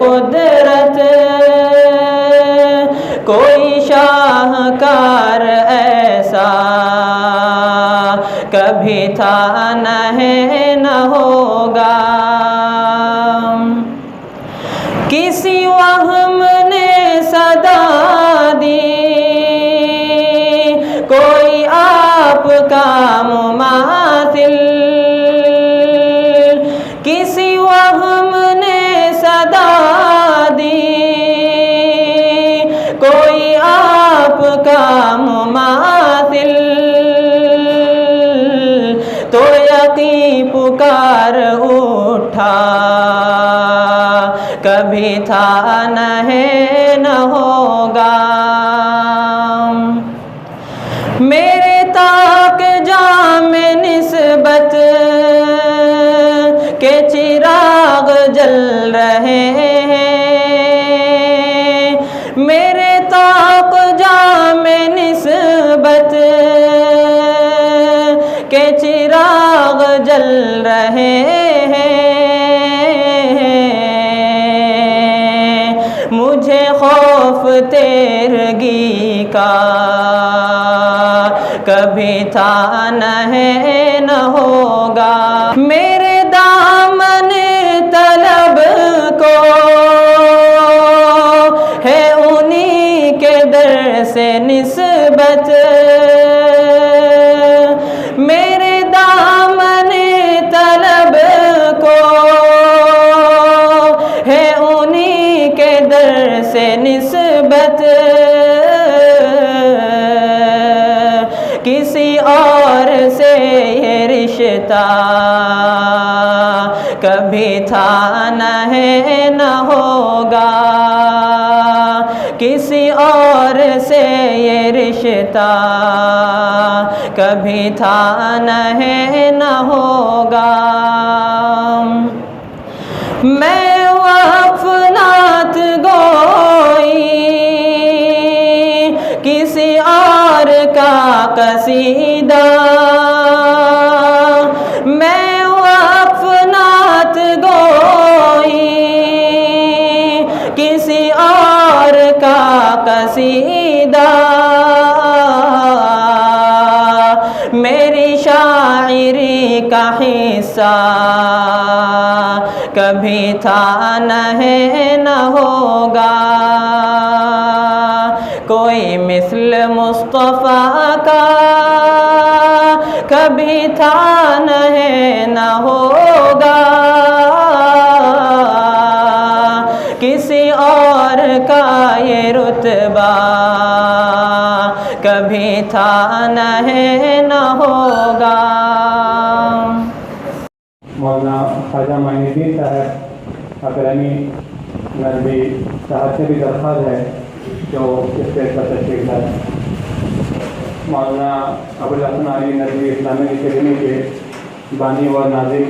قدرت کوئی شاہکار ایسا کبھی تھا نہ ہے نہ ہوگا. کسی وہم نے صدا دی کوئی آپ کا مماثل، کسی وہم نے صدا دی کوئی آپ کا مماثل، تو یقین پکار اٹھا کبھی تھا نہ ہے نہ ہوگا. میرے تاک جام نسبت کے چراغ جل رہے ہیں، میرے تاک جام نسبت کے چراغ جل رہے ہیں. مجھے خوف تیرگی کا کبھی تھا نہ ہے نہ ہوگا. میرے دامن طلب کو ہے انہی کے در سے نسبت، میرے دامن طلب کو ہے انہی کے در سے نسبت، کسی اور سے یہ رشتہ کبھی تھا نہ ہے نہ ہوگا. کسی اور سے یہ رشتہ کبھی تھا نہ ہے نہ ہوگا. میں وقف نعت گوئی کسی اور کا قصیدہ، میں وقف نعت گوئی کسی اور کا قصیدہ، میری شاعری کا حصہ کبھی تھا نہ ہے نہ ہوگا. کوئی مثل مصطفیٰ کا کبھی تھا نہ ہے نہ ہوگا. کسی اور کا یہ رتبہ کبھی تھا نہ ہے نہ ہوگا. مولانا خواجہ معین الدین صاحب اکرمی ندوی صاحب سے بھی درخواست ہے جو اسٹیج پر تشریف لائے. مولانا ابوالحسن علی ندوی اسلامک اکیڈمی کے بانی و ناظم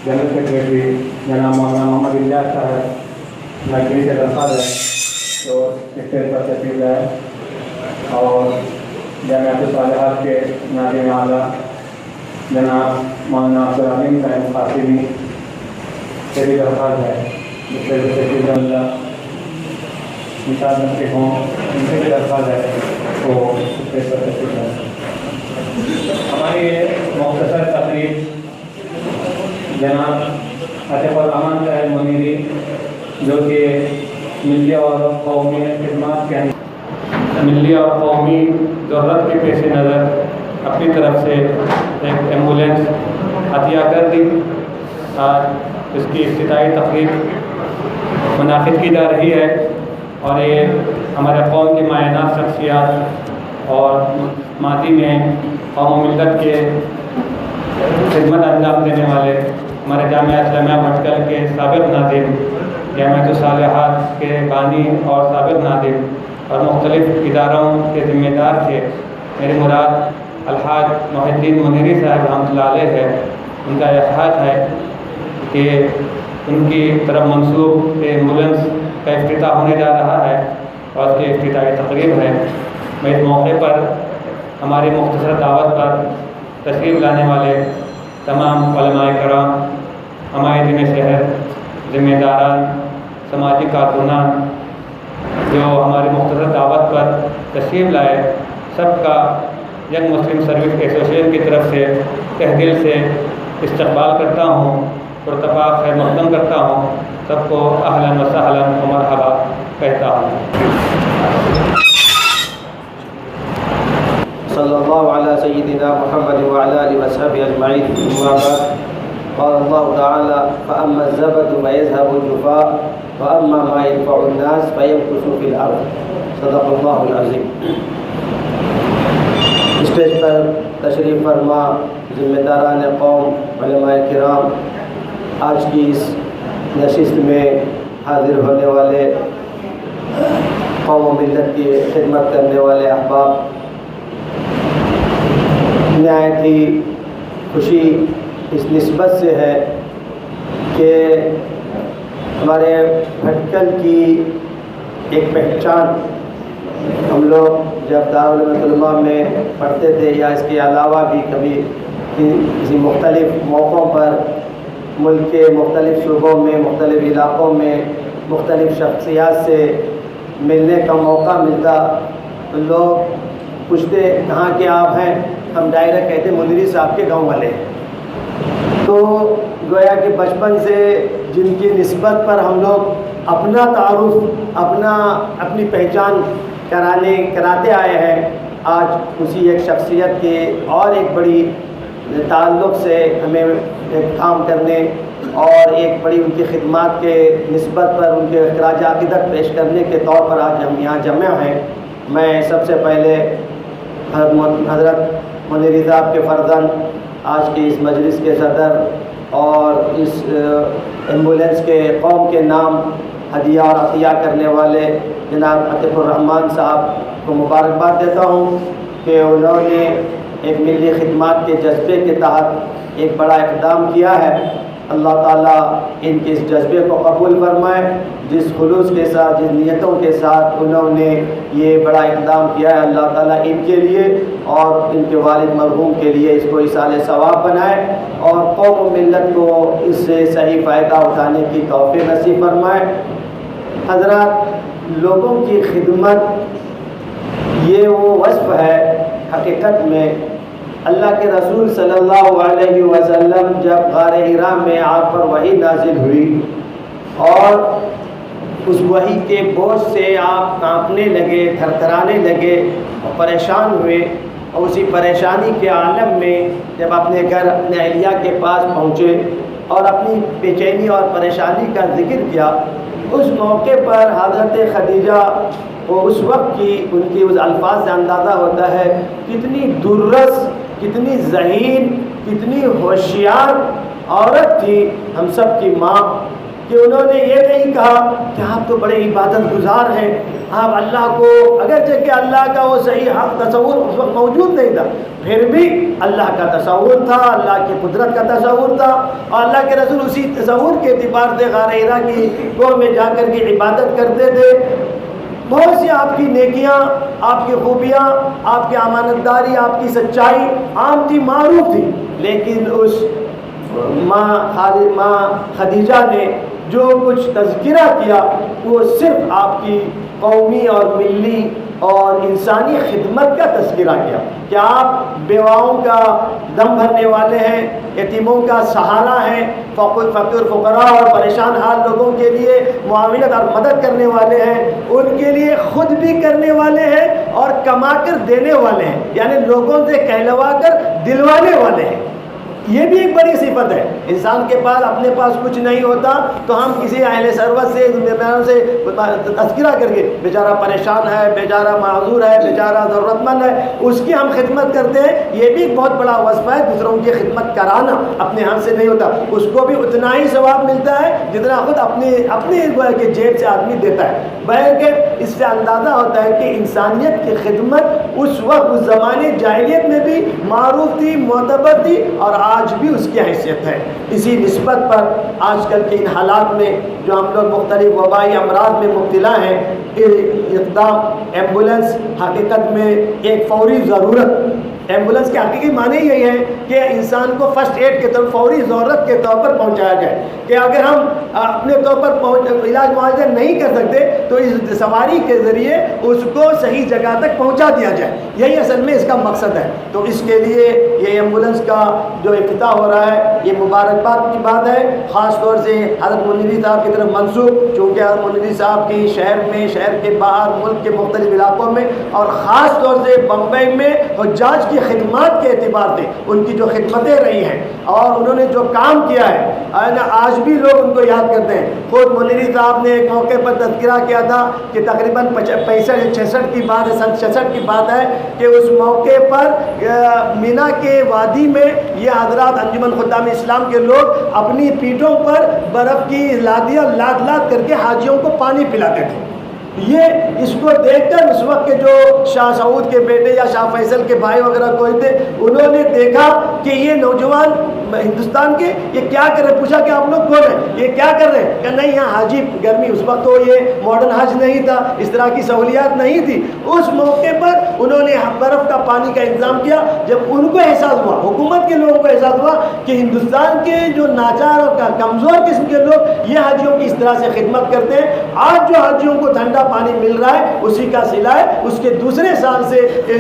جنرل سیکریٹری جناب مولانا محمد الیاس صاحب نگری سے درخواست ہے جو اسٹیج پر تشریف لائے. اور جامعۃ الصالحات کے ناظم اعلیٰ جناب مولانا عبدالعلیم صاحب قاسمی سے بھی درخواست ہے جس سے تشریف اللہ کے ہوں ان سے بھی درخواست ہے تو اسٹیج پر تشریف لائے. ہماری یہ مختصر تقریب جناب عاطف الرحمان صاحب منیری جو کہ ملی اور قومی خدمات کے ملی اور قومی ضرورت کے پیش نظر اپنی طرف سے ایک ایمبولینس عطیہ کر دی. آج اس کی افتتاحی تقریب منعقد کی جا رہی ہے اور یہ ہمارے قوم کی معینات شخصیات اور ماضی میں قوم و ملت کے خدمت انجام دینے والے ہمارے جامعہ اسلامیہ بھٹکل کے سابق ناظم، جامعۃ الصالحات کے بانی اور سابق ناظم اور مختلف اداروں کے ذمہ دار تھے. میری مراد الحاج محی الدین منیری صاحب رحمۃ اللہ علیہ ہے. ان کا یہ خواہش ہے کہ ان کی طرف منسوب ایمبولینس کا افتتاح ہونے جا رہا ہے اور اس کی افتتاحی تقریب ہے. میں اس موقع پر ہماری مختصر دعوت پر تشریف لانے والے تمام علماء کرام، ہمارے ذمہ شہر ذمہ داران، سماجی کارکنان جو ہماری مختصر دعوت پر تشریف لائے، سب کا ینگ مسلم سروس ایسوسیشن کی طرف سے تہ دل سے استقبال کرتا ہوں، پرتپاک خیر مقدم کرتا ہوں، سب کو اہلاً و سہلاً و مرحبا کہتا ہوں۔ صلی اللہ علی سیدنا محمد وعلی آلہ وصحبہ اجمعین، اما بعد، قال اللہ تعالی فاما الزبد فیذهب جفاء واما ما ينفع الناس فيمكث في الارض، صدق اللہ العظیم۔ اسٹیج پر تشریف فرما ذمہ داران قوم، علماء کرام، آج کی اس نشست میں حاضر ہونے والے قوم و ملت کی خدمت کرنے والے احباب، نہایت ہی خوشی اس نسبت سے ہے کہ ہمارے بھٹکل کی ایک پہچان ہم لوگ جب دارالعلوم علماء میں پڑھتے تھے یا اس کے علاوہ بھی کبھی کسی مختلف موقعوں پر ملک کے مختلف صوبوں میں، مختلف علاقوں میں مختلف شخصیات سے ملنے کا موقع ملتا، تو لوگ پوچھتے کہاں کے آپ ہیں، ہم ڈائریکٹ کہتے منیری صاحب کے گاؤں والے ہیں۔ تو گویا کہ بچپن سے جن کی نسبت پر ہم لوگ اپنا تعارف، اپنی پہچان کراتے آئے ہیں، آج اسی ایک شخصیت کے اور ایک بڑی تعلق سے ہمیں ایک کام کرنے اور ایک بڑی ان کی خدمات کے نسبت پر ان کے خراج عقیدت پیش کرنے کے طور پر آج ہم یہاں جمع ہیں۔ میں سب سے پہلے حضرت منیری صاحب کے فرزند، آج کی اس مجلس کے صدر اور اس ایمبولینس کے قوم کے نام ہدیہ اور عطیہ کرنے والے جناب عطیف الرحمن صاحب کو مبارکباد دیتا ہوں کہ انہوں نے ایک ملی خدمات کے جذبے کے تحت ایک بڑا اقدام کیا ہے۔ اللہ تعالیٰ ان کے اس جذبے کو قبول فرمائے، جس خلوص کے ساتھ، جس نیتوں کے ساتھ انہوں نے یہ بڑا اقدام کیا ہے، اللہ تعالیٰ ان کے لیے اور ان کے والد مرحوم کے لیے اس کو ایصال ثواب بنائے اور قوم و ملت کو اس سے صحیح فائدہ اٹھانے کی توفیق نصیب فرمائے۔ حضرات، لوگوں کی خدمت یہ وہ وصف ہے حقیقت میں اللہ کے رسول صلی اللہ علیہ وسلم جب غار حرا میں آپ پر وحی نازل ہوئی اور اس وحی کے بوجھ سے آپ کانپنے لگے، تھرتھرانے لگے اور پریشان ہوئے، اور اسی پریشانی کے عالم میں جب اپنے گھر اپنے اہلیہ کے پاس پہنچے اور اپنی بے چینی اور پریشانی کا ذکر کیا، اس موقع پر حضرت خدیجہ کو اس وقت کی ان کی اس الفاظ سے اندازہ ہوتا ہے کتنی دررس، کتنی ذہین، کتنی ہوشیار عورت تھی ہم سب کی ماں، کہ انہوں نے یہ نہیں کہا کہ آپ تو بڑے عبادت گزار ہیں، آپ اللہ کو، اگرچہ کہ اللہ کا وہ صحیح حق تصور اس وقت موجود نہیں تھا، پھر بھی اللہ کا تصور تھا، اللہ کی قدرت کا تصور تھا، اور اللہ کے رسول اسی تصور کے اعتبار سے غار حرا کی کوہ میں جا کر کے عبادت کرتے تھے۔ بہت سی آپ کی نیکیاں، آپ کی خوبیاں، آپ کی امانت داری، آپ کی سچائی عام تھی، معروف تھی، لیکن اس ماں خدیجہ نے جو کچھ تذکرہ کیا وہ صرف آپ کی قومی اور ملی اور انسانی خدمت کا تذکرہ کیا کہ آپ بیواؤں کا دم بھرنے والے ہیں، یتیموں کا سہارا ہیں، فقیر فقراء اور پریشان حال لوگوں کے لیے معاونت اور مدد کرنے والے ہیں، ان کے لیے خود بھی کرنے والے ہیں اور کما کر دینے والے ہیں، یعنی لوگوں سے کہلوا کر دلوانے والے ہیں۔ یہ بھی ایک بڑی صفت ہے۔ انسان کے پاس اپنے پاس کچھ نہیں ہوتا تو ہم کسی اہل ثروت سے تذکرہ کر کے بیچارہ پریشان ہے، بیچارہ معذور ہے، بیچارہ ضرورت مند ہے، اس کی ہم خدمت کرتے ہیں۔ یہ بھی ایک بہت بڑا وظیفہ ہے، دوسروں کی خدمت کرانا اپنے ہاتھ سے نہیں ہوتا، اس کو بھی اتنا ہی ثواب ملتا ہے جتنا خود اپنے جیب سے آدمی دیتا ہے۔ بلکہ اس سے اندازہ ہوتا ہے کہ انسانیت کی خدمت اس وقت، اس زمانے جاہلیت میں بھی معروف تھی، معتبر تھی، اور آج بھی اس کی حیثیت ہے۔ اسی نسبت پر آج کل کے ان حالات میں جو ہم لوگ مختلف وبائی امراض میں مبتلا ہیں، اقدام ایمبولینس حقیقت میں ایک فوری ضرورت ایمبولینس کے حقیقی معنی یہی ہے کہ انسان کو فرسٹ ایڈ کے طور فوری ضرورت کے طور پر پہنچایا جائے، کہ اگر ہم اپنے طور پر علاج معالجہ نہیں کر سکتے تو اس سواری کے ذریعے اس کو صحیح جگہ تک پہنچا دیا جائے، یہی اصل میں اس کا مقصد ہے۔ تو اس کے لیے یہ ایمبولینس کا جو افتتاح ہو رہا ہے یہ مبارکباد کی بات ہے، خاص طور سے حضرت منیری صاحب کی طرف منسوب، چونکہ حضرت منیری صاحب کی شہر میں، شہر کے باہر، ملک کے مختلف علاقوں میں اور خاص طور سے بمبئی میں حجاج کی خدمات کے اعتبار سے ان کی جو خدمتیں رہی ہیں اور انہوں نے جو کام کیا ہے آج بھی لوگ ان کو یاد کرتے ہیں۔ خود منیری صاحب نے ایک موقع پر تذکرہ کیا تھا کہ تقریباً 65-66 کی بات ہے، سن 66 کی بات ہے کہ اس موقع پر مینا کے وادی میں یہ حضرات انجمن خدام اسلام کے لوگ اپنی پیٹھوں پر برف کی لادیاں لاد لاد کر کے حاجیوں کو پانی پلاتے تھے۔ یہ اس کو دیکھ کر اس وقت کے جو شاہ سعود کے بیٹے یا شاہ فیصل کے بھائی وغیرہ کوئی تھے، انہوں نے دیکھا کہ یہ نوجوان ہندوستان کے یہ کیا کر رہے، پوچھا کہ آپ لوگ کون ہیں، یہ کیا کر رہے ہیں؟ کہ نہیں یہاں حاجی گرمی، اس وقت تو یہ ماڈرن حج نہیں تھا، اس طرح کی سہولیات نہیں تھی۔ اس موقع پر انہوں نے برف کا پانی کا انتظام کیا۔ جب ان کو احساس ہوا، حکومت کے لوگوں کو احساس ہوا کہ ہندوستان کے جو ناچار اور کمزور قسم کے لوگ یہ حاجیوں کی اس طرح سے خدمت کرتے ہیں، آج جو حاجیوں کو ٹھنڈا پانی مل رہا ہے اسی کا صلہ ہے اس کے دوسرے سال سے کہ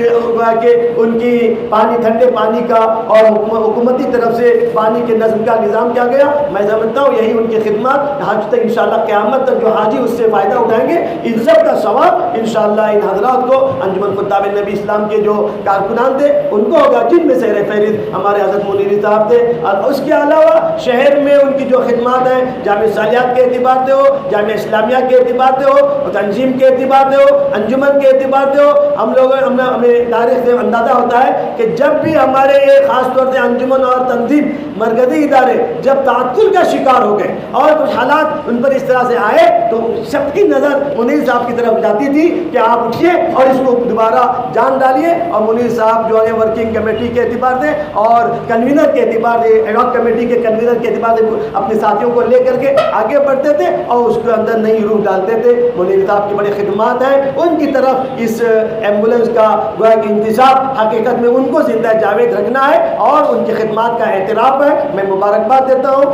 ان کی پانی، ٹھنڈے پانی کا اور حکومتی طرف سے پانی کے نظم کا نظام کیا گیا۔ میں سمجھتا ہوں یہی ان کی خدمات حج تک انشاءاللہ قیامت تک جو حاجی اس سے فائدہ اٹھائیں گے، ان سب کا ثواب انشاءاللہ ان حضرات کو، انجمن خطاب نبی اسلام کے جو کارکنان تھے ان کو ہوگا، جن میں سے فہرست ہمارے حضرت منیری صاحب تھے۔ اور اس کے علاوہ شہر میں ان کی جو خدمات ہیں، جامع صالحات کے اعتبار سے ہو، جامعہ اسلامیہ کے اعتبار سے ہو، تنظیم کے اعتبار سے ہو، انجمن کے اعتبار سے ہو، ہمیں تاریخ سے اندازہ ہوتا ہے کہ جب بھی ہمارے خاص طور سے انجمن اور تنظیم مرکزی ادارے جب تعطل کا شکار ہو گئے اور کچھ حالات ان پر اس طرح سے آئے تو سب کی نظر منیر صاحب کی طرف جاتی تھی کہ آپ اٹھیے اور اس کو دوبارہ جان ڈالیے۔ اور منیر صاحب جو ہے ورکنگ کمیٹی کے اعتبار سے اور کنوینر کے اعتبار سے، ایڈ ہاک کمیٹی کے کنوینر کے اعتبار سے اپنے ساتھیوں کو لے کر کے آگے بڑھتے تھے اور اس کے اندر نئی روح ڈالتے تھے۔ منیر صاحب کی بڑی خدمات ہیں، ان کی طرف اس ایمبولینس کا انتظام حقیقت میں ان کو زندہ جاوید رکھنا ہے اور ان کی خدمات کا اعتراف ہے۔ میں مبارکباد دیتا ہوں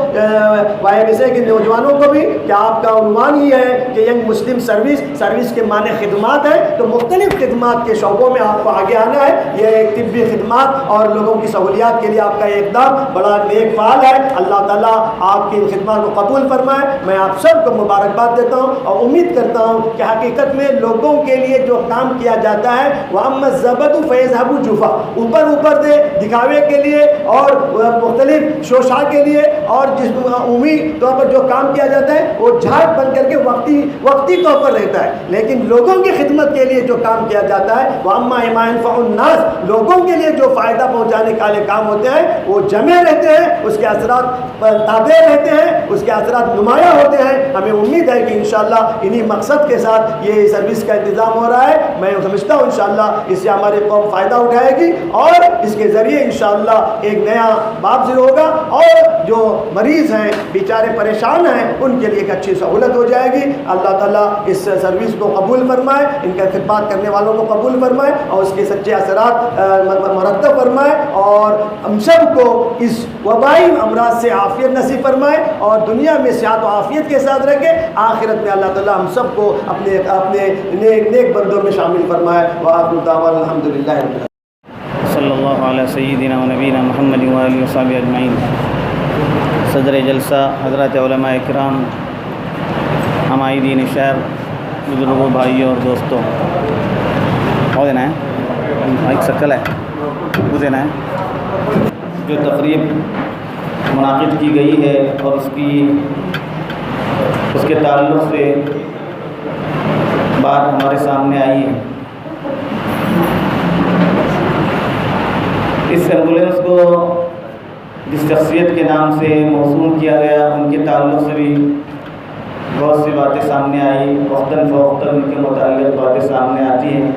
YMCA کے نوجوانوں کو بھی کہ آپ کا عنوان ہی ہے کہ ینگ مسلم سروس کے معنی خدمات ہے، تو مختلف خدمات کے شعبوں میں آپ کو آگے آنا ہے۔ یہ ایک طبی خدمات اور لوگوں کی سہولیات کے لیے آپ کا یہ اقدام بڑا نیک فعال ہے۔ اللہ تعالیٰ آپ کی ان خدمات کو قبول فرمائے۔ میں آپ سب کو مبارکباد دیتا ہوں اور امید کرتا ہوں کہ حقیقت میں لوگوں کے لیے جو کام کیا جاتا ہے وہ الزبد فیذهب جفا، اوپر سے دکھاوے کے لیے اور مختلف شوشا کے لیے اور جس عمومی طور پر جو کام کیا جاتا ہے وہ جھاڑ بن کر کے وقتی طور پر رہتا ہے، لیکن لوگوں کی خدمت کے لیے جو کام کیا جاتا ہے وہ اما ما ينفع الناس، لوگوں کے لیے جو فائدہ پہنچانے والے کام ہوتے ہیں وہ جمع رہتے ہیں، اس کے اثرات تابع رہتے ہیں، اس کے اثرات نمایاں ہوتے ہیں۔ ہمیں امید ہے کہ انشاءاللہ انہی مقصد کے ساتھ یہ سروس کا انتظام ہو رہا ہے۔ میں سمجھتا ہوں انشاءاللہ اس سے ہماری قوم فائدہ اٹھائے گی اور اس کے ذریعے انشاءاللہ ایک نیا باب شروع ہوگا اور جو مریض ہیں بیچارے پریشان ہیں ان کے لیے ایک اچھی سہولت ہو جائے گی۔ اللہ تعالیٰ اس سروس کو قبول فرمائے، ان کا خدمات کرنے والوں کو قبول فرمائے اور اس کے سچے اثرات مرتب فرمائے اور ہم سب کو اس وبائی امراض سے عافیت نصیب فرمائے اور دنیا میں صحت و عافیت کے ساتھ رکھے، آخرت میں اللہ تعالیٰ ہم سب کو اپنے نیک بندوں میں شامل فرمائے۔ وآخر دعوانا الحمدللہ رب العالمین۔ صلی اللہ علیہ سیدنا و نبینا محمد و آلہ وصحبہ اجمعین۔ صدر جلسہ حضرات علماء کرام، عمائدین شہر، بزرگوں، بھائیوں اور دوستوں، ہو دینا ہے ایک سکل ہے وہ دینا ہے۔ جو تقریب منعقد کی گئی ہے اور اس کے تعلق سے بات ہمارے سامنے آئی ہے، اس ایمبولینس کو جس شخصیت کے نام سے موسوم کیا گیا ان کے تعلق سے بھی بہت سی باتیں سامنے آئی، وقتاً فوقتاً ان کے متعلق باتیں سامنے آتی ہیں۔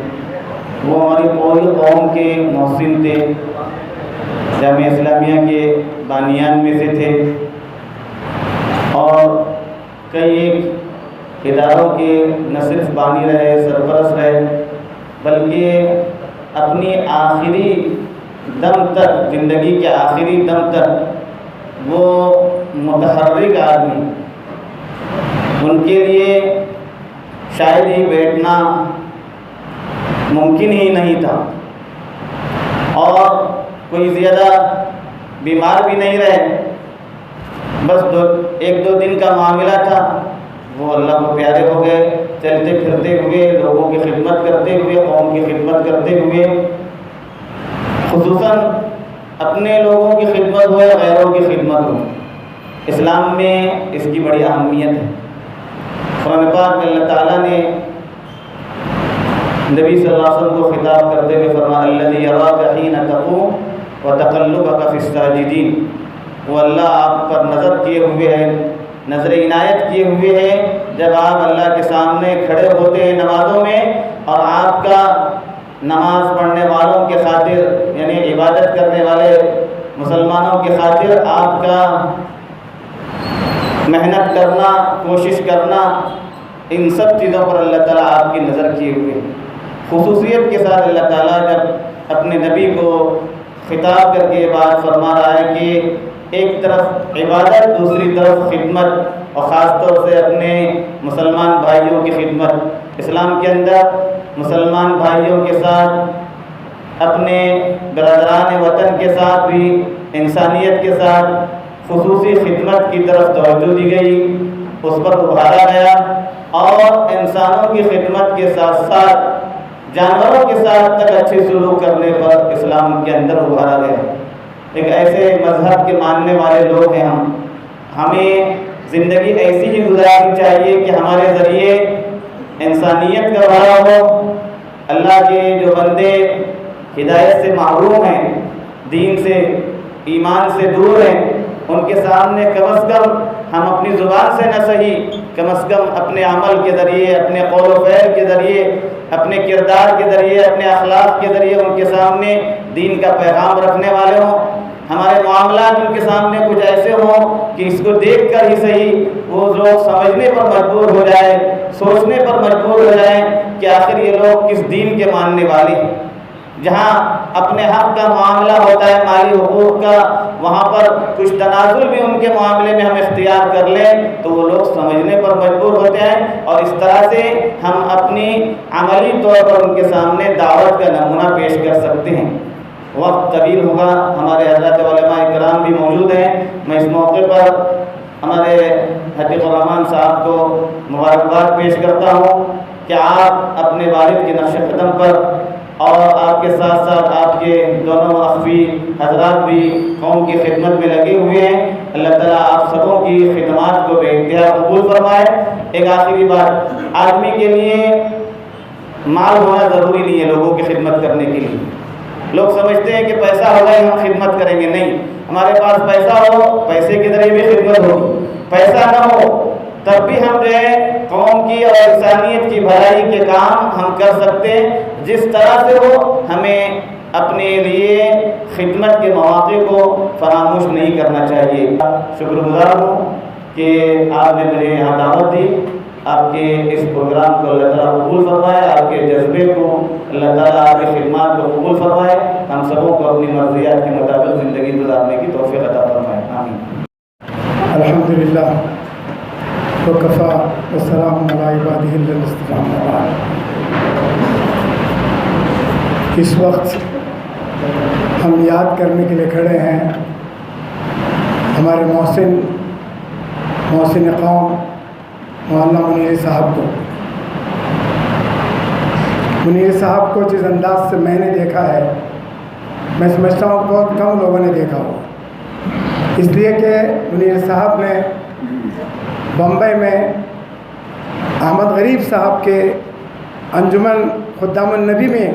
وہ ہماری پوری قوم کے محسن تھے، جامعہ اسلامیہ کے بانیان میں سے تھے اور کئی ایک اداروں کے نہ صرف بانی رہے، سرپرست رہے، بلکہ اپنی آخری دم تک، زندگی کے آخری دم تک وہ متحرک آدمی، ان کے لیے شاید ہی بیٹھنا ممکن ہی نہیں تھا، اور کوئی زیادہ بیمار بھی نہیں رہے، بس ایک دو دن کا معاملہ تھا، وہ اللہ کو پیارے ہو گئے، چلتے پھرتے ہوئے، لوگوں کی خدمت کرتے ہوئے، قوم کی خدمت کرتے ہوئے، خصوصاً اپنے لوگوں کی خدمت ہو یا غیروں کی خدمت ہو، اسلام میں اس کی بڑی اہمیت ہے۔ قرآن پاک میں اللہ تعالیٰ نے نبی صلی اللہ علیہ وسلم کو خطاب کرتے ہوئے فرمایا الذی یراک حین تقوم وتقلبک فی الساجدین، وہ اللہ آپ پر نظر کیے ہوئے ہے، نظر عنایت کیے ہوئے ہے جب آپ اللہ کے سامنے کھڑے ہوتے ہیں نمازوں میں، اور آپ کا نماز پڑھنے والوں کے خاطر، یعنی عبادت کرنے والے مسلمانوں کے خاطر آپ کا محنت کرنا، کوشش کرنا، ان سب چیزوں پر اللہ تعالیٰ آپ کی نظر کیے ہوئے ہیں۔ خصوصیت کے ساتھ اللہ تعالیٰ جب اپنے نبی کو خطاب کر کے بات فرما رہا ہے کہ ایک طرف عبادت، دوسری طرف خدمت، اور خاص طور سے اپنے مسلمان بھائیوں کی خدمت۔ اسلام کے اندر مسلمان بھائیوں کے ساتھ، اپنے برادران وطن کے ساتھ بھی انسانیت کے ساتھ خصوصی خدمت کی طرف توجہ دی گئی، اس پر ابھارا گیا، اور انسانوں کی خدمت کے ساتھ ساتھ جانوروں کے ساتھ تک اچھے سلوک کرنے پر اسلام کے اندر ابھارا گیا۔ ایک ایسے مذہب کے ماننے والے لوگ ہیں ہمیں زندگی ایسی ہی گزارنی چاہیے کہ ہمارے ذریعے انسانیت کا بھلا ہو، اللہ کے جو بندے ہدایت سے محروم ہیں، دین سے، ایمان سے دور ہیں، ان کے سامنے کم از کم ہم اپنی زبان سے نہ صحیح، کم از کم اپنے عمل کے ذریعے، اپنے قول و فعل کے ذریعے، اپنے کردار کے ذریعے، اپنے اخلاق کے ذریعے ان کے سامنے دین کا پیغام رکھنے والے ہوں۔ ہمارے معاملات ان کے سامنے کچھ ایسے ہوں کہ اس کو دیکھ کر ہی صحیح وہ لوگ سمجھنے پر مجبور ہو جائے، سوچنے پر مجبور ہو جائیں کہ آخر یہ لوگ کس دین کے ماننے والے ہیں۔ جہاں اپنے حق کا معاملہ ہوتا ہے، مالی حقوق کا، وہاں پر کچھ تنازل بھی ان کے معاملے میں ہم اختیار کر لیں تو وہ لوگ سمجھنے پر مجبور ہوتے ہیں، اور اس طرح سے ہم اپنی عملی طور پر ان کے سامنے دعوت کا نمونہ پیش کر سکتے ہیں۔ وقت طویل ہوگا، ہمارے حضرات علماء کرام بھی موجود ہیں، میں اس موقع پر ہمارے حفیظ الرحمان صاحب کو مبارکباد پیش کرتا ہوں کہ آپ اپنے والد کے نقش قدم پر، اور آپ کے ساتھ ساتھ آپ کے دونوں اخوی حضرات بھی قوم کی خدمت میں لگے ہوئے ہیں۔ اللہ تعالیٰ آپ سبوں کی خدمات کو بے انتہا قبول فرمائے۔ ایک آخری بات، آدمی کے لیے مال ہونا ضروری نہیں ہے لوگوں کی خدمت کرنے کے لیے۔ لوگ سمجھتے ہیں کہ پیسہ ہوگا ہی ہم خدمت کریں گے، نہیں، ہمارے پاس پیسہ ہو، پیسے کے ذریعے بھی خدمت ہوگی، پیسہ نہ ہو تب بھی ہم جو ہے قوم کی اور انسانیت کی بھلائی کے کام ہم کر سکتے ہیں۔ جس طرح سے ہو، ہمیں اپنے لیے خدمت کے مواقع کو فراموش نہیں کرنا چاہیے۔ شکر گزار ہوں کہ آپ نے مجھے یہاں دعوت دی، آپ کے اس پروگرام کو اللہ تعالیٰ قبول فرمائے، آپ کے جذبے کو اللہ تعالیٰ آپ کی خدمات کو قبول فرمائے، ہم سبوں کو اپنی مرضیات کے مطابق زندگی گزارنے کی توفیق عطا فرمائے، آمین۔ الحمدللہ وکفا والسلام علی عبادہ الذین اصطفیٰ۔ اس وقت ہم یاد کرنے کے لیے کھڑے ہیں ہمارے محسن قوم مولانا منیر صاحب کو۔ منیر صاحب کو جس انداز سے میں نے دیکھا ہے، میں سمجھتا ہوں بہت کم لوگوں نے دیکھا ہو، اس لیے کہ منیر صاحب نے بمبئی میں احمد غریب صاحب کے انجمن خدام النبی میں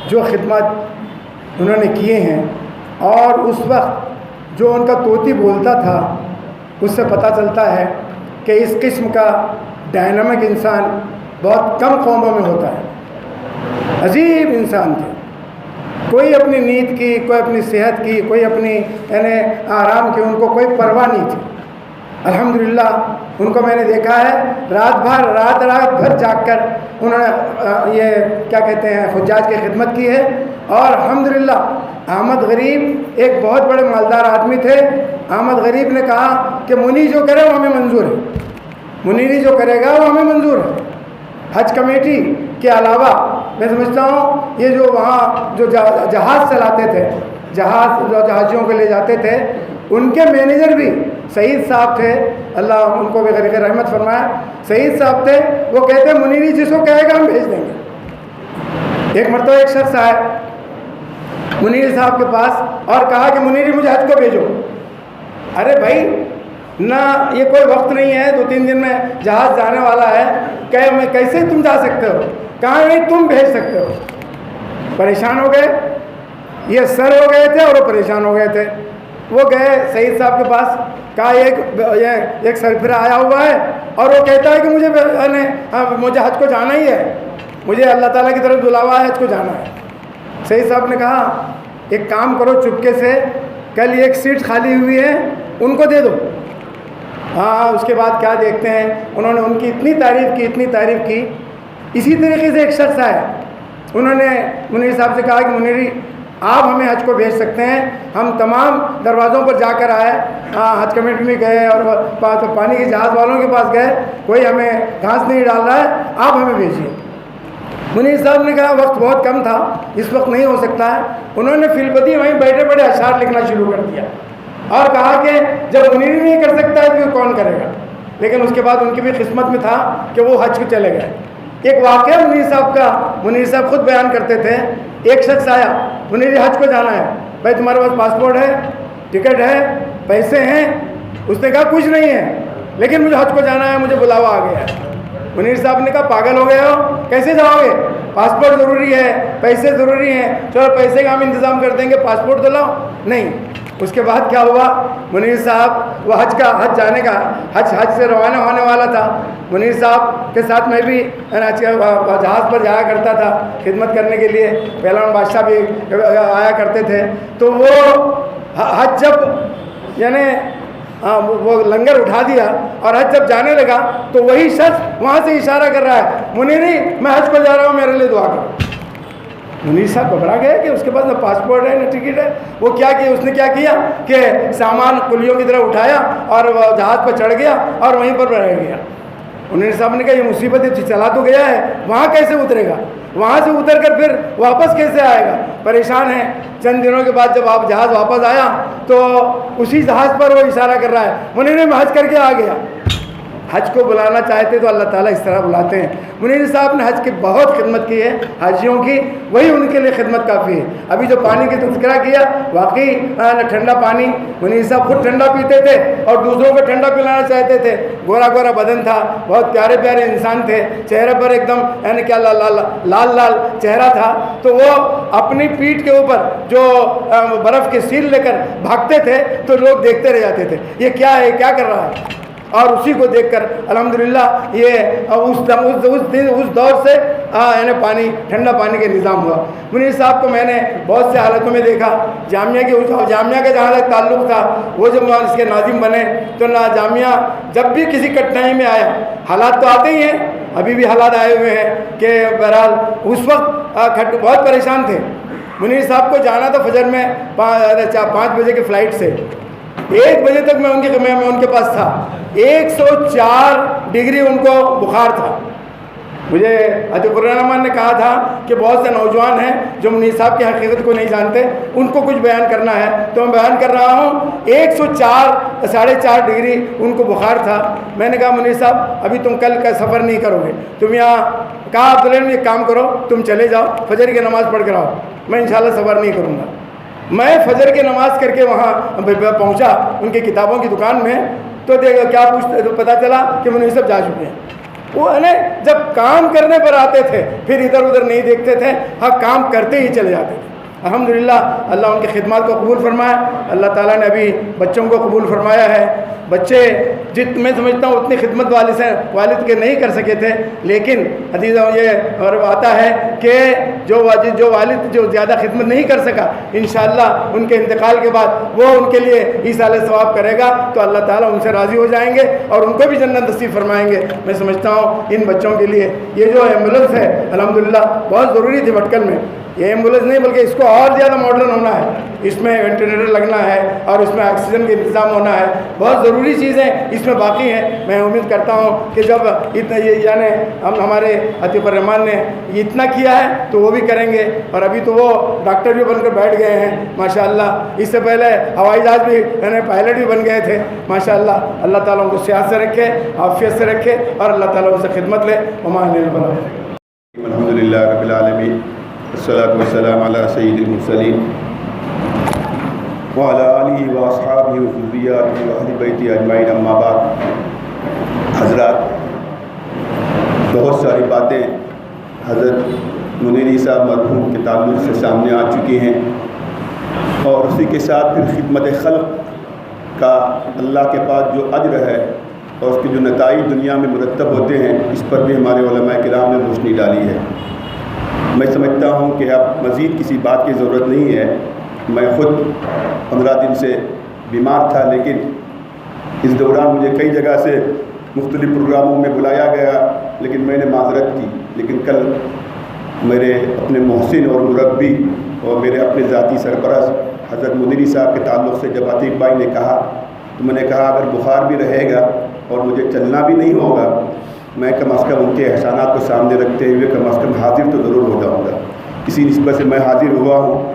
جو خدمات انہوں نے کیے ہیں، اور اس وقت جو ان کا طوطی بولتا تھا، اس سے پتہ چلتا ہے کہ اس قسم کا ڈائنامک انسان بہت کم قوموں میں ہوتا ہے۔ عجیب انسان تھے، کوئی اپنی نیند کی، کوئی اپنی صحت کی، کوئی اپنی یعنی آرام کی ان کو کوئی پرواہ نہیں تھی۔ الحمدللہ ان کو میں نے دیکھا ہے رات بھر جاگ کر انہوں نے یہ کیا کہتے ہیں حجاج کی خدمت کی ہے. اور الحمدللہ احمد غریب ایک بہت بڑے مالدار آدمی تھے. احمد غریب نے کہا کہ منی جو کرے وہ ہمیں منظور ہے, منیری جو کرے گا وہ ہمیں منظور ہے. حج کمیٹی کے علاوہ میں سمجھتا ہوں یہ جو وہاں جو جہاز چلاتے تھے, جو جہازیوں کو لے جاتے تھے, ان کے مینیجر بھی سعید صاحب تھے, اللہ ان کو بھی غریق رحمت فرمائے. سعید صاحب تھے, وہ کہتے منیری جس کو کہے گا ہم بھیج دیں گے. ایک مرتبہ ایک شخص آئے منیر صاحب کے پاس اور کہا کہ منیری مجھے حج کو بھیجو. ارے بھائی نہ یہ کوئی وقت نہیں ہے, 2-3 دن میں جہاز جانے والا ہے, کہ کیسے تم جا سکتے ہو؟ کہاں نہیں تم بھیج سکتے ہو. پریشان ہو گئے, یہ سر ہو گئے تھے اور وہ پریشان ہو گئے تھے. وہ گئے سعید صاحب کے پاس, کہا ایک سرفراہ آیا ہوا ہے اور وہ کہتا ہے کہ مجھے حج کو جانا ہی ہے, مجھے اللہ تعالیٰ کی طرف بلاوا ہے, حج کو جانا ہے. سعید صاحب نے کہا ایک کام کرو, چپکے سے کل ایک سیٹ خالی ہوئی ہے ان کو دے دو. ہاں اس کے بعد کیا دیکھتے ہیں, انہوں نے ان کی اتنی تعریف کی. اسی طریقے سے ایک شخص آئے, انہوں نے منیر صاحب سے کہا کہ منیری آپ ہمیں حج کو بھیج سکتے ہیں, ہم تمام دروازوں پر جا کر آئے, حج کمیٹی میں گئے اور پانی کے جہاز والوں کے پاس گئے, کوئی ہمیں گھاس نہیں ڈال رہا ہے, آپ ہمیں بھیجیے. منیر صاحب نے کہا وقت بہت کم تھا, اس وقت نہیں ہو سکتا ہے. انہوں نے فی البدی وہیں بیٹھے بیٹھے اشعار لکھنا شروع کر دیا اور کہا کہ جب منیر نہیں کر سکتا ہے تو کون کرے گا. لیکن اس کے بعد ان کی بھی قسمت میں تھا کہ وہ حج کو چلے گئے. ایک واقعہ منیر صاحب کا, منیر صاحب خود بیان کرتے تھے. ایک شخص آیا, منیر حج کو جانا ہے, بھائی تمہارے پاس پاسپورٹ ہے, ٹکٹ ہے, پیسے ہیں؟ اس نے کہا کچھ نہیں ہے, لیکن مجھے حج کو جانا ہے, مجھے بلاوا آ گیا ہے. منیر صاحب نے کہا پاگل ہو گئے ہو, کیسے جاؤ گے؟ پاسپورٹ ضروری ہے, پیسے ضروری ہیں, چلو پیسے کا ہم انتظام کر دیں گے, پاسپورٹ تو لاؤ. نہیں. اس کے بعد کیا ہوا, منیر صاحب وہ حج سے روانہ ہونے والا تھا. منیر صاحب کے ساتھ میں بھی جہاز پر جایا کرتا تھا خدمت کرنے کے لیے, پہلوان بادشاہ بھی آیا کرتے تھے. تو وہ حج جب یعنی وہ لنگر اٹھا دیا اور حج جب جانے لگا تو وہی شخص وہاں سے اشارہ کر رہا ہے, منیری میں حج کو جا رہا ہوں, میرے لیے دعا کرو. منیر صاحب گھبرا گئے کہ اس کے پاس نہ پاسپورٹ ہے نہ ٹکٹ ہے. وہ کیا کیا, اس نے کیا کیا کہ سامان کلیوں کی طرح اٹھایا اور وہ جہاز پر چڑھ گیا اور وہیں پر رہ گیا. منیر صاحب نے کہا یہ مصیبت ہے, چلا تو گیا ہے, وہاں کیسے اترے گا, وہاں سے اتر کر پھر واپس کیسے آئے گا؟ پریشان ہیں. چند دنوں کے بعد جب آپ جہاز واپس آیا تو اسی جہاز پر وہ اشارہ کر رہا ہے, منیر میں حج کر کے آ گیا. حج کو بلانا چاہتے تو اللہ تعالیٰ اس طرح بلاتے ہیں. منیر صاحب نے حج کی بہت خدمت کی ہے, حاجیوں کی, وہی ان کے لیے خدمت کافی ہے. ابھی جو پانی کی تذکرہ کیا, واقعی ٹھنڈا پانی, منیر صاحب خود ٹھنڈا پیتے تھے اور دوسروں کو ٹھنڈا پلانا چاہتے تھے. گورا گورا بدن تھا, بہت پیارے پیارے انسان تھے, چہرے پر ایک دم یعنی کیا لال لال چہرہ تھا. تو وہ اپنی پیٹھ کے اوپر جو برف کی سیل لے کر بھاگتے تھے تو لوگ دیکھتے رہ جاتے تھے, یہ کیا ہے, کیا کر رہا ہے. اور اسی کو دیکھ کر الحمدللہ یہ اس دور سے یعنی پانی, ٹھنڈا پانی کا نظام ہوا. منیر صاحب کو میں نے بہت سے حالتوں میں دیکھا. جامعہ کا جہاں تک تعلق تھا, وہ جب اس کے ناظم بنے تو جامعہ جب بھی کسی کٹھنائی میں آیا, حالات تو آتے ہی ہیں, ابھی بھی حالات آئے ہوئے ہیں کہ بہرحال اس وقت بہت پریشان تھے. منیر صاحب کو جانا تھا فجر میں 5 بجے کی فلائٹ سے, 1 بجے تک میں ان کے پاس تھا. 104 ڈگری ان کو بخار تھا. مجھے حضرت الرحمن نے کہا تھا کہ بہت سے نوجوان ہیں جو منیر صاحب کی حقیقت کو نہیں جانتے, ان کو کچھ بیان کرنا ہے تو میں بیان کر رہا ہوں. 104.5 ڈگری ان کو بخار تھا. میں نے کہا منیر صاحب ابھی تم کل کا سفر نہیں کرو گے, تم یہاں کہا عبداللہ ایک کام کرو, تم چلے جاؤ, فجر کی نماز پڑھ کر آؤ, میں انشاءاللہ سفر نہیں کروں گا. میں فجر کی نماز کر کے وہاں پہنچا ان کی کتابوں کی دکان میں, تو دیکھو کیا پتہ چلا کہ منیر صاحب جا چکے ہیں. وہ جب کام کرنے پر آتے تھے پھر ادھر ادھر نہیں دیکھتے تھے, ہاں کام کرتے ہی چلے جاتے تھے. الحمدللہ اللہ ان کی خدمات کو قبول فرمائے. اللہ تعالیٰ نے ابھی بچوں کو قبول فرمایا ہے. بچے میں سمجھتا ہوں اتنی خدمت والد کے نہیں کر سکے تھے, لیکن حدیث یہ اور آتا ہے کہ جو والد جو زیادہ خدمت نہیں کر سکا, انشاءاللہ ان کے انتقال کے بعد وہ ان کے لیے ایصال ثواب کرے گا تو اللہ تعالیٰ ان سے راضی ہو جائیں گے اور ان کو بھی جنت نصیب فرمائیں گے. میں سمجھتا ہوں ان بچوں کے لیے یہ جو ایمبولینس ہے الحمدللہ بہت ضروری تھی بھٹکل میں. یہ ایمبولینس نہیں بلکہ اس کو اور زیادہ ماڈرن ہونا ہے, اس میں وینٹیلیٹر لگنا ہے اور اس میں آکسیجن کا انتظام ہونا ہے. بہت ضروری چیزیں اس میں باقی ہیں. میں امید کرتا ہوں کہ جب اتنا یہ یعنی ہمارے عطیف الرحمان نے یہ اتنا کیا ہے تو وہ بھی کریں گے. اور ابھی تو وہ ڈاکٹر بھی بن کر بیٹھ گئے ہیں ماشاءاللہ. اس سے پہلے ہوائی جہاز بھی یعنی پائلٹ بھی بن گئے تھے ماشاءاللہ. اللہ تعالیٰ ان کو صحت سے رکھے, عافیت سے رکھے اور اللہ تعالیٰ ان سے خدمت لے. الحمدللہ رب العالمین والصلاة والسلام علی سید المرسلین وعلی آلہ واصحابہ وذریاتہ واہل بیتہ اجمعین. اما بعد, حضرات بہت ساری باتیں حضرت منیری صاحب مرحوم کے تعلق سے سامنے آ چکی ہیں, اور اسی کے ساتھ پھر خدمت خلق کا اللہ کے پاس جو اجر ہے اور اس کے جو نتائج دنیا میں مرتب ہوتے ہیں اس پر بھی ہمارے علماء کرام نے روشنی ڈالی ہے. میں سمجھتا ہوں کہ اب مزید کسی بات کی ضرورت نہیں ہے. میں خود 15 دن سے بیمار تھا, لیکن اس دوران مجھے کئی جگہ سے مختلف پروگراموں میں بلایا گیا, لیکن میں نے معذرت کی. لیکن کل میرے اپنے محسن اور مربی اور میرے اپنے ذاتی سرپرست حضرت منیری صاحب کے تعلق سے جب عتیق بھائی نے کہا تو میں نے کہا اگر بخار بھی رہے گا اور مجھے چلنا بھی نہیں ہوگا, میں کم از کم ان کے احسانات کو سامنے رکھتے ہوئے کم از کم حاضر تو ضرور ہو جاؤں گا. اسی نسبت سے میں حاضر ہوا ہوں,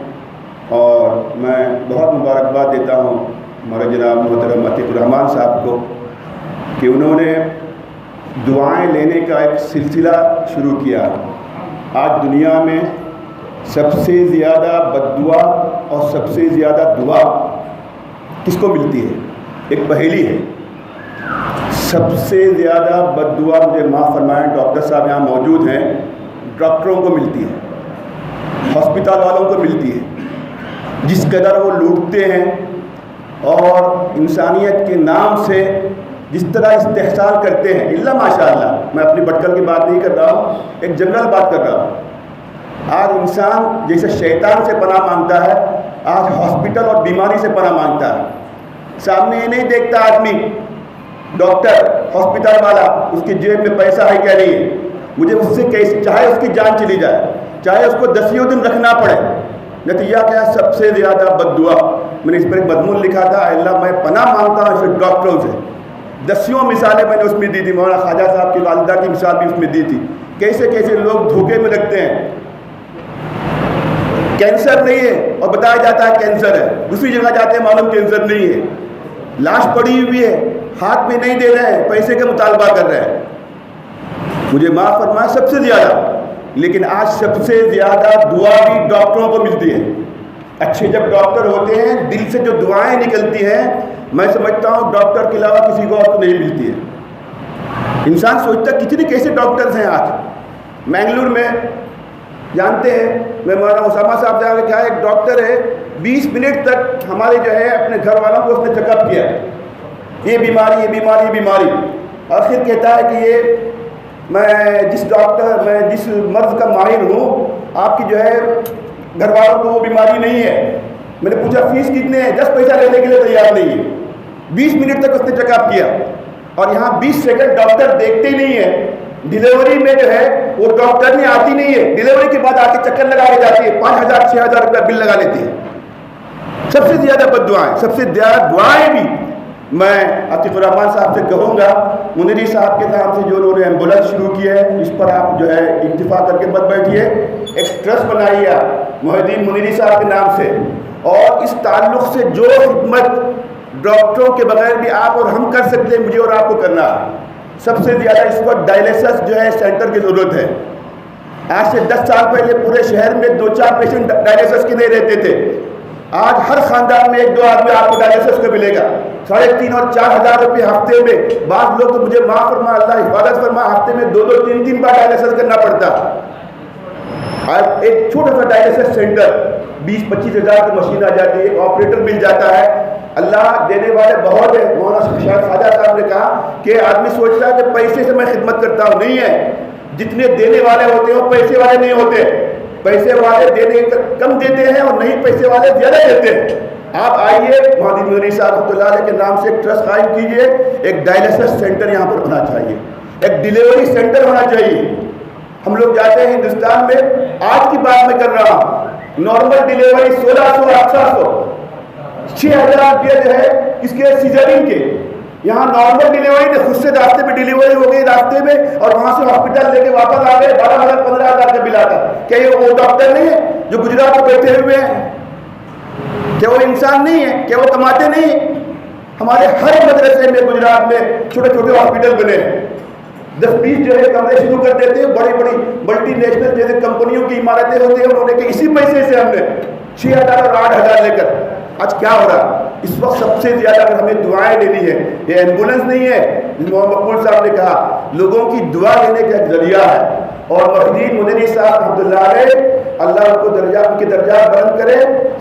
اور میں بہت مبارکباد دیتا ہوں ہمارے جناب محترم عتیق الرحمان صاحب کو کہ انہوں نے دعائیں لینے کا ایک سلسلہ شروع کیا. آج دنیا میں سب سے زیادہ بد دعا اور سب سے زیادہ دعا کس کو ملتی ہے؟ ایک پہیلی ہے. سب سے زیادہ بد دعا, مجھے معاف فرمائیں ڈاکٹر صاحب یہاں موجود ہیں, ڈاکٹروں کو ملتی ہے, ہاسپٹل والوں کو ملتی ہے. جس قدر وہ لوٹتے ہیں اور انسانیت کے نام سے جس طرح استحصال کرتے ہیں, اللہ ماشاءاللہ, میں اپنی بھٹکل کی بات نہیں کر رہا ہوں, ایک جنرل بات کر رہا ہوں. آج انسان جیسے شیطان سے پناہ مانگتا ہے, آج ہاسپٹل اور بیماری سے پناہ مانگتا ہے. سامنے یہ نہیں دیکھتا آدمی ڈاکٹر ہاسپٹل والا اس کی جیب میں پیسہ ہے کیا نہیں ہے, مجھے اس سے کیسے, چاہے اس کی جان چلی جائے, چاہے اس کو 10 دن رکھنا پڑے. نتیجہ کیا؟ سب سے زیادہ بد دعا. میں نے اس پر ایک مضمون لکھا تھا, اللہ میں پناہ مانگتا ہوں اس ڈاکٹروں سے. 10 مثالیں میں نے اس میں دی تھی. مولانا خواجہ صاحب کی والدہ کی مثال بھی اس میں دی تھی. کیسے کیسے لوگ دھوکے میں رکھتے ہیں. کینسر نہیں ہے اور بتایا جاتا ہے کینسر ہے, دوسری جگہ جاتے ہیں معلوم کینسر نہیں ہے. لاش پڑی ہوئی ہے, ہاتھ میں نہیں دے رہے ہیں, پیسے کا مطالبہ کر رہے ہیں. مجھے معاف فرمائے سب سے زیادہ, لیکن آج سب سے زیادہ دعا بھی ڈاکٹروں کو ملتی ہے. اچھے جب ڈاکٹر ہوتے ہیں, دل سے جو دعائیں نکلتی ہیں, میں سمجھتا ہوں ڈاکٹر کے علاوہ کسی کو اور کو نہیں ملتی ہے. انسان سوچتا کتنے کیسے ڈاکٹرز ہیں آج. مینگلور میں جانتے ہیں, میں مولانا اسامہ صاحب جا کے کیا, ایک ڈاکٹر ہے 20 منٹ تک ہمارے جو ہے اپنے گھر والوں کو اس نے چیک اپ کیا, یہ بیماری یہ بیماری یہ بیماری, اور پھر کہتا ہے کہ یہ میں جس مرض کا ماہر ہوں, آپ کی جو ہے گھر والوں کو وہ بیماری نہیں ہے. میں نے پوچھا فیس کتنے ہیں, 10 پیسہ لینے کے لیے تیار نہیں ہے. 20 منٹ تک اس نے چیک اپ کیا, اور یہاں 20 سیکنڈ ڈاکٹر دیکھتے ہی نہیں ہے. ڈیلیوری میں جو ہے وہ ڈاکٹر نہیں آتی نہیں ہے, ڈیلیوری کے بعد آ کے چکر لگا کے جاتی ہے, 5,000 6,000 روپیہ بل لگا لیتی ہے. سب سے زیادہ بد دعائیں, سب سے زیادہ دعائیں بھی میں عتیق الرحمان صاحب سے کہوں گا, منیری صاحب کے نام سے جو انہوں نے ایمبولینس شروع کی ہے, اس پر آپ جو ہے اکتفا کر کے مت بیٹھیے. ایک ٹرسٹ بنائیے آپ محی الدین منیری صاحب کے نام سے, اور اس تعلق سے جو خدمت ڈاکٹروں کے بغیر بھی آپ اور ہم کر سکتے ہیں, مجھے اور آپ کو کرنا ہے. سب سے زیادہ اس وقت ڈائلیسس جو ہے سینٹر کی ضرورت ہے. آج سے 10 سال پہلے پورے شہر میں 2-4 پیشنٹ ڈائلیسس کے نہیں رہتے تھے. آج ہر خاندان میں 1-2 آدمی آپ کو ڈائلیسس کو ملے گا. 3,500 اور 4,000 روپے ہفتے میں. بعض لوگ تو مجھے معاف فرما, اللہ حفاظت فرما, ہفتے میں 2-2 3-3 بار ڈائلیسس کرنا پڑتا. آج ایک چھوٹا سا ڈائلیسس سینٹر 20-25 ہزار کی مشین آ جاتی ہے, ایک آپریٹر مل جاتا ہے. اللہ دینے والے بہت ہے. مولانا شاہد خواجہ صاحب نے کہا کہ آدمی سوچتا ہے کہ پیسے سے میں خدمت کرتا ہوں. نہیں ہے, جتنے دینے والے ہوتے ہیں وہ پیسے والے نہیں ہوتے. پیسے والے دینے کم دیتے ہیں اور نہیں پیسے والے زیادہ دیتے ہیں. آپ آئیے مہدی منیری صاحب رحمۃ اللہ علیہ کے نام سے ایک ٹرسٹ قائم کیجئے. ایک ڈائلسس سینٹر یہاں پر ہونا چاہیے, ایک ڈیلیوری سینٹر ہونا چاہیے. ہم لوگ جاتے ہیں ہندوستان میں, آج کی بات میں کر رہا ہوں, نارمل ڈیلیوری 1600 1800 6000 روپیہ جو ہے اس کے سیزرین کے. یہاں نارمل ڈیلیوری نے خود سے راستے میں ڈیلیوری ہو گئی راستے میں, اور وہاں سے ہاسپٹل لے کے واپس آ گئے, 12,000 15,000 کا بل آتا. کیا یہ وہ ڈاکٹر نہیں ہے جو گجرات میں بیٹھے ہوئے ہیں؟ کیا وہ انسان نہیں ہے؟ کیا وہ کماتے نہیں ہیں؟ ہمارے ہر مدرسے میں گجرات میں چھوٹے چھوٹے ہاسپٹل بنے ہیں. 10-20 جو ہے کمرے شروع کر دیتے ہیں. بڑی بڑی ملٹی نیشنل جیسے کمپنیوں کی عمارتیں ہوتی ہیں, انہوں نے کہ اسی پیسے سے ہم نے 6,000 اور 8,000 لے کر. آج کیا ہو رہا؟ اس وقت سب سے زیادہ اگر ہمیں دعائیں لینی ہے, یہ ایمبولینس نہیں ہے, محمد مقبول صاحب نے کہا لوگوں کی دعا لینے کا ایک ذریعہ ہے. اور محدید منیری صاحب رحمۃ اللہ علیہ, اللہ ان کو درجات ان کے درجات بلند کرے,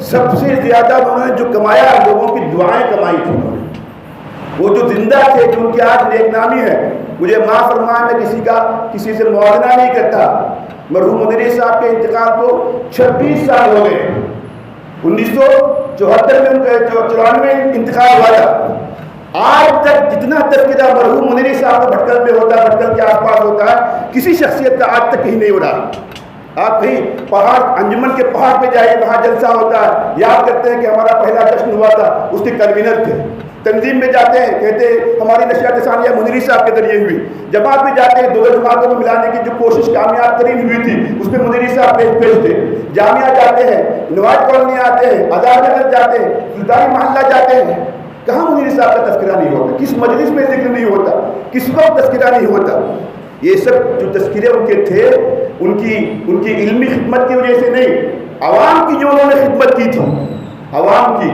سب سے زیادہ انہوں نے جو کمایا لوگوں کی دعائیں کمائی تھی. انہوں نے وہ جو زندہ تھے, جو ان کی آج نیک نامی ہے, مجھے معاف فرمائے میں کسی سے موازنہ نہیں کرتا. مرحوم منیری صاحب کے انتقال کو 26 سال ہو گئے. 1974 میں 94 میں انتقال ہوا تھا. آج تک جتنا تذکرہ مرحوم منیری صاحب کا بھٹکل میں ہوتا ہے, بھٹکل کے آس پاس ہوتا ہے, کسی شخصیت کا آج تک کہیں نہیں ہو رہا. آپ کہیں پہاڑ انجمن کے پہاڑ پہ جائیں, وہاں جلسہ ہوتا ہے, یاد کرتے ہیں کہ ہمارا پہلا جشن ہوا تھا, اس کے کنوینر تھے. تنظیم میں جاتے ہیں, کہتے ہیں ہماری نشریات ثانیہ منیری صاحب کے ذریعے ہوئی. جماعت میں جاتے ہیں, دو جماعتوں کو ملانے کی جو کوشش کامیاب ترین ہوئی تھی, اس میں منیری صاحب پیش تھے. جامعہ جاتے ہیں, نواز کالونی آتے ہیں, آزاد نگر جاتے ہیں, سلطانی محلہ جاتے ہیں, کہاں منیری صاحب کا تذکرہ نہیں ہوتا؟ کس مجلس میں ذکر نہیں ہوتا؟ کس وقت تذکرہ نہیں ہوتا؟ یہ سب جو تذکرے ان کے تھے, ان کی علمی خدمت کی وجہ سے نہیں, عوام کی جو انہوں نے خدمت کی تھی. عوام کی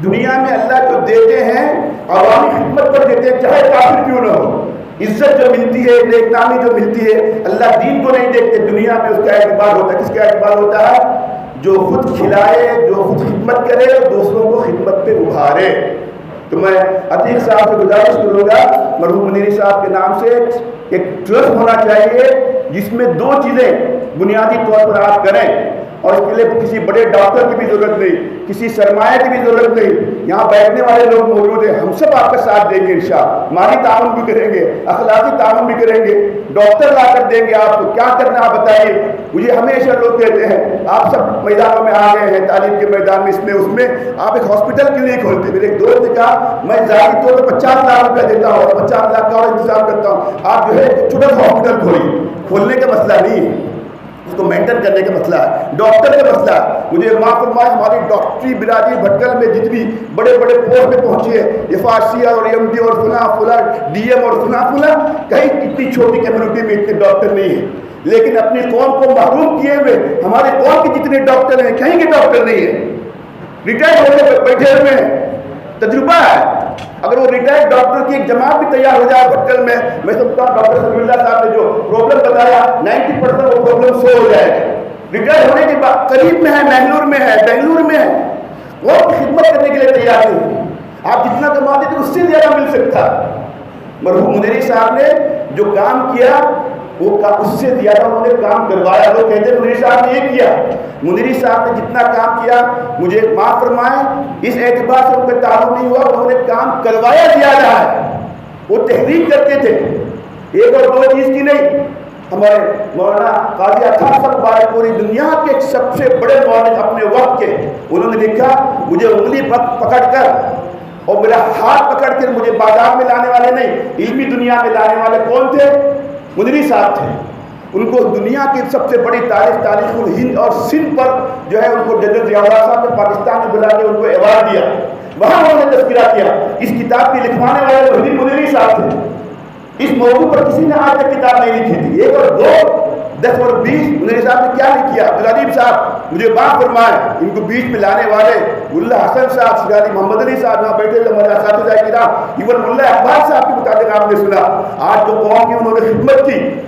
دنیا میں اللہ جو دیتے ہیں عوامی خدمت پر دیتے ہیں, چاہے کافر کیوں نہ ہو. عزت جو ملتی ہے, نیک نامی جو ملتی ہے, اللہ دین کو نہیں دیکھتے, دنیا میں اس کا اعتبار ہوتا ہے. کس کا اعتبار ہوتا ہے؟ جو خود کھلائے, جو خود خدمت کرے اور دوسروں کو خدمت پہ ابھارے. تو میں عتیق صاحب سے گزارش کروں گا, مرحوم منیری صاحب کے نام سے ایک ٹرسٹ ہونا چاہیے جس میں 2 چیزیں بنیادی طور پر آپ کریں. اور اس کے لیے کسی بڑے ڈاکٹر کی بھی ضرورت نہیں, کسی سرمایہ کی بھی ضرورت نہیں. یہاں بیٹھنے والے لوگ موجود ہیں, ہم سب آپ کا ساتھ دیں گے انشاءاللہ. مالی تعاون بھی کریں گے, اخلاقی تعاون بھی کریں گے, ڈاکٹر لا کر دیں گے آپ کو. کیا کرنا آپ بتائیے. مجھے ہمیشہ لوگ کہتے ہیں آپ سب میدانوں میں آ گئے ہیں, تعلیم کے میدان میں, اس میں آپ ایک ہاسپٹل کیوں نہیں کھولتے؟ میرے ایک دوست نے کہا میں ذاتی طور پر 50 لاکھ روپیہ دیتا ہوں اور 50 لاکھ کا اور انتظام کرتا ہوں. آپ جو ہے چھوٹا سا ہاسپٹل کھولیے. کھولنے کا مسئلہ نہیں ہے, اس کو مینٹین کرنے کا مسئلہ ہے, ڈاکٹر کا مسئلہ ہے. مجھے معاف فرمائے, ہماری ڈاکٹری برادری بھٹکل میں جتنی بڑے بڑے پوسٹ پہ پہنچی ہے, FRCR اور MD اور فلاں DM اور فلاں, کہیں اتنی چھوٹی کمیونٹی میں اتنے ڈاکٹر نہیں ہیں. لیکن اپنی قوم کو محروم کیے ہوئے ہمارے قوم کے جتنے ڈاکٹر ہیں, کہیں کے ڈاکٹر نہیں ہیں. ریٹائر ہونے بیٹھے ہوئے ہیں, تجربہ ہے. اگر وہ ریٹائرڈ ڈاکٹر کی ایک جماعت بھی تیار ہو جائے بھٹکل میں سمجھتا ہوں ڈاکٹر سمیع اللہ صاحب نے جو پرابلم بتایا 90% وہ پرابلم سو ہو جائے گا. ریٹائر ہونے کے بعد قریب میں ہے, بنگلور میں ہے, وہ خدمت کرنے کے لیے تیار نہیں. آپ جتنا کماتے تھے اس سے زیادہ مل سکتا. مرحوم منیری صاحب نے جو کام کیا وہ اس سے زیادہ انہوں نے کام کروایا. لوگ کہتے ہیں منیری صاحب نے یہ کیا. منیری صاحب نے جتنا کام کیا, مجھے معاف فرمائیں, اس اعتبار سے ان کا تعلق نہیں ہوا, انہوں نے کام کروایا زیادہ ہے. وہ تحریک کرتے تھے, ایک اور 2 چیز کی نہیں. ہمارے مولانا قاضی اطہر صاحب بارک پوری دنیا کے سب سے بڑے مولانا اپنے وقت کے, انہوں نے لکھا مجھے انگلی پکڑ کر اور میرا ہاتھ پکڑ کر مجھے بازار میں لانے والے نہیں, علمی دنیا میں لانے والے کون تھے؟ منیری صاحب تھے. ان کو دنیا کی سب سے بڑی تاریخ الہند اور سندھ پر جو ہے ان کو جنرل ضیاء الحق صاحب نے پاکستان میں بلا کے ان کو ایوارڈ دیا. وہاں انہوں نے تذکرہ کیا. اس کتاب کے لکھوانے والے محدید منیری صاحب تھے. اس موضوع پر کسی نے آج تک کتاب نہیں لکھی تھی. 1 اور 2 10 اور 20 منیری صاحب نے کیا نہیں کیا. عبدالعظیم صاحب مجھے معاف فرمائے, ان کو بیچ میں لانے والے ملا حسن صاحب, سیدی محمد علی صاحب یہاں بیٹھے تھے, ہمارے اساتذہ کرام, ایون ملا اقبال صاحب کے متعلق آپ نے سنا. آج جو قوم کی انہوں نے خدمت کی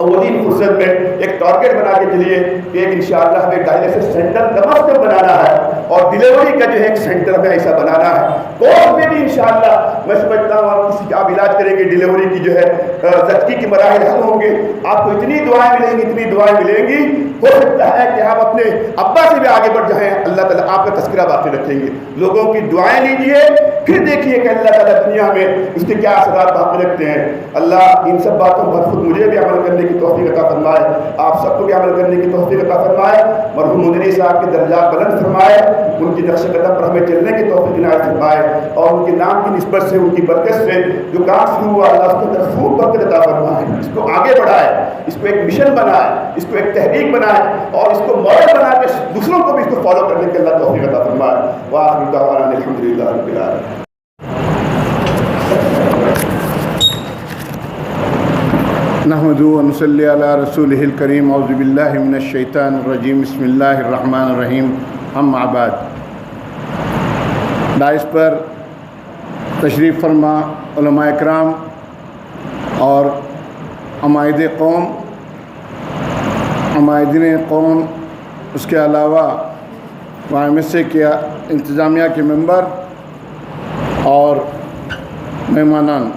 اولین فرصت میں ایک ٹارگیٹ بنا کے چلیے کہ ایک انشاءاللہ ہمیں ڈائلیسس سینٹر کم از کم بنانا ہے اور ڈلیوری کا جو ہے ایک سینٹر ہمیں ایسا بنانا ہے. کورس میں بھی انشاءاللہ میں سمجھتا ہوں آپ کسی آپ علاج کریں گے ڈلیوری کی جو ہے زچگی کے مراحل حل ہوں گے. آپ کو اتنی دعائیں ملیں گی اتنی دعائیں ملیں گی, ہو سکتا ہے کہ آپ اپنے ابا سے بھی آگے بڑھ جائیں. اللہ تعالیٰ آپ کا تذکرہ باقی رکھیں گے. لوگوں کی دعائیں لیجیے, پھر دیکھیے کہ اللہ تعالیٰ دنیا میں اس کے کیا اثرات باقی رکھتے ہیں. اللہ ان سب باتوں پر خود مجھے بھی عمل کرنے کی توفیق عطا فرمائے, آپ سب کو بھی عمل کرنے کی توفیق عطا فرمائے. مرحوم مدنی صاحب کے درجات بلند فرمائے, ان کی نقش قدم پر ہمیں چلنے کی توفیق عنایت فرمائے, اور ان کے نام کی نسبت سے ان کی برکت سے جو کام شروع ہوا اللہ اس کو اندر خوب برکت عطا فرمائے, اس کو آگے بڑھائے, اس کو ایک مشن بنائے, اس کو ایک تحریک بنائے, اور اس کو ماڈل بنا کے دوسروں کو بھی اس کو فالو کرنے کے اللہ توفیق عطا فرمائے. وآخر دعوانا الحمدللہ رب العالمین. نحمد و نصلی علی رسولہ الکریم. اعوذ باللہ من الشیطان الرجیم. بسم اللہ الرحمن الرحیم. اما بعد. دائس پر تشریف فرما علماء اکرام اور عمائد قوم, عمائدین قوم, اس کے علاوہ YMSA کے انتظامیہ کے ممبر اور مہمانان,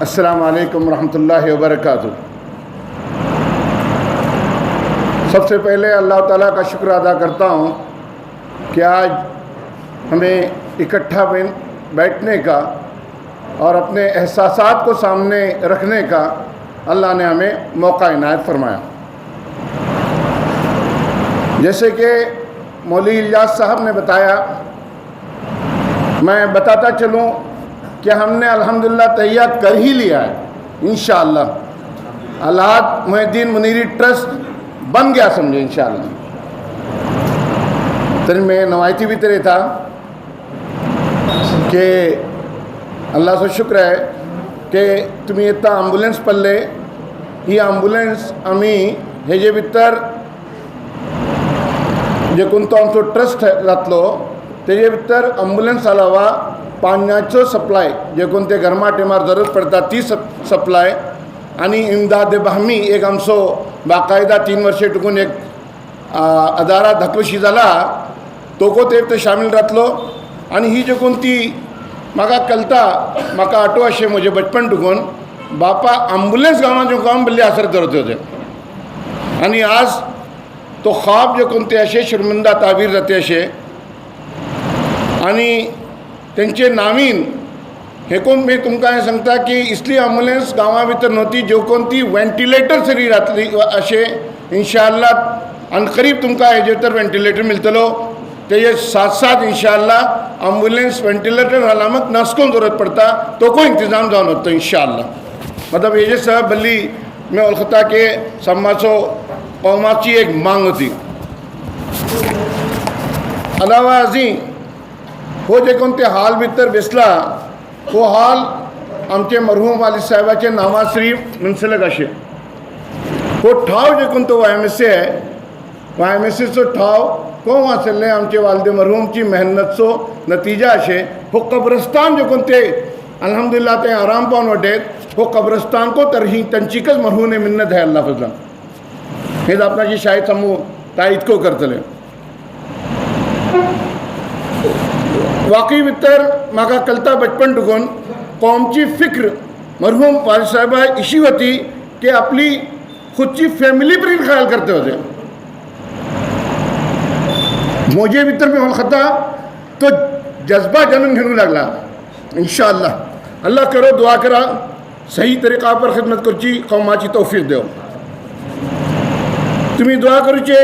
السلام علیکم ورحمۃ اللہ وبرکاتہ. سب سے پہلے اللہ تعالیٰ کا شکر ادا کرتا ہوں کہ آج ہمیں اکٹھا بیٹھنے کا اور اپنے احساسات کو سامنے رکھنے کا اللہ نے ہمیں موقع عنایت فرمایا. جیسے کہ مولوی الیاس صاحب نے بتایا, میں بتاتا چلوں کہ ہم نے الحمدللہ تہیہ کر ہی لیا ہے انشاءاللہ. الحاج محی الدین منیری ٹرسٹ بن گیا سمجھے انشاءاللہ. تر میں نوایتی بھی ترے تھا کہ اللہ سے شکر ہے کہ تمہیں اتنا ایمبولینس پلے یہ ایمبولینس ہمیں ہیجے بتر جو کن تو ہم تو ٹرسٹ رت لو تیجے بتر ایمبولینس علاوہ 500 سپلائی جو کن تے گھرما ٹیمار ضرورت پڑتا 30 سپلائی یعنی امداد بہمی ایک ہم سو باقاعدہ 3 ورشے ٹکن ایک ادارہ دھکوشی زلا تو کو تیب شامل رت لو. یعنی ہی جو کن تی مگا کلتا مکا آٹو اشے مجھے بچپن ٹکن باپا ایمبولینس گاما جو کام بلے اثر درتے ہوتے. یعنی آج تو خواب جو کنتے اشے شرمندہ تعبیر رہتے اشے یعنی تنچے نامین حکم میں تم کا سنگتا کہ اس لیے ایمبولینس گاما بھیتر نوتی جو کنتی وینٹیلیٹر سے ری رات اشے انشاءاللہ ان قریب تم کا ایجوتر وینٹیلیٹر ملتے لو تو یہ ساتھ ساتھ انشاءاللہ ایمبولینس وینٹیلیٹر علامت ناسکوں ضرورت پڑتا تو کوئی انتظام دان ہوتا انشاءاللہ. مطلب یہ جیسا بلی میں الخطہ کے سماسو قوماچی ایک مانگ ہوتی. علاوہ ازیں وہ جو کنتے حال بہتر بسلا وہ حال ہمچے مرحوم والد صاحبہ چے نواز شریف منسلک اشے وہ ٹھاؤ جو کنتو YMSA ہے YMSA سو ٹھاؤ کو وہاں چلنے ہمچے والد مرحوم چی محنت سو نتیجہ اشے وہ قبرستان جو کنتے الحمدللہ تے آرام پاؤن وڈیت وہ قبرستان کو ترہی تنچیکس مرحوم نے منت ہے اللہ فضلہ یہ اپنا جی شاید سمو تائید کو کرتے لیں. واقعی بتر ماں کلتا بچپن ٹکن قوم چی فکر مرحوم والد صاحبہ اسی ہوتی کہ اپنی خود چی فیملی پر ہی خیال کرتے ہوتے. مجھے بتر میں خطا تو جذبہ جنن گھنو لگلا انشاءاللہ. اللہ کرو دعا کرا صحیح طریقہ پر خدمت کرچی قوم آچی توفیق دیو. تمہیں دعا کرو چے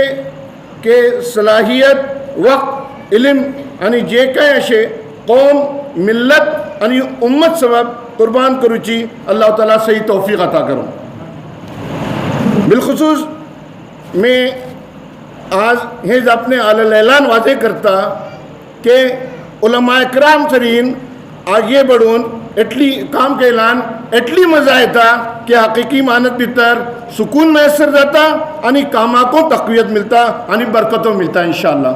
کہ صلاحیت وقت علم یعنی جے کہیں اشے قوم ملت یعنی امت سبب قربان کرو چی اللہ تعالیٰ صحیح توفیق عطا کرو. بالخصوص میں آج یہ اپنے اعلان واضح کرتا کہ علماء اکرام سرین آگے بڑھون اٹلی کام کے اعلان اٹلی مزہ تھا کہ حقیقی مانت بہتر سکون میسر جاتا یعنی کاما کو تقویت ملتا یعنی برکتوں ملتا انشاءاللہ.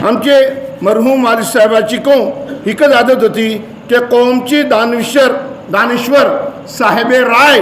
ہم کے مرحوم والد صاحبہ چی کو حکت عادت ہوتی کہ قوم چی دانشور صاحب رائے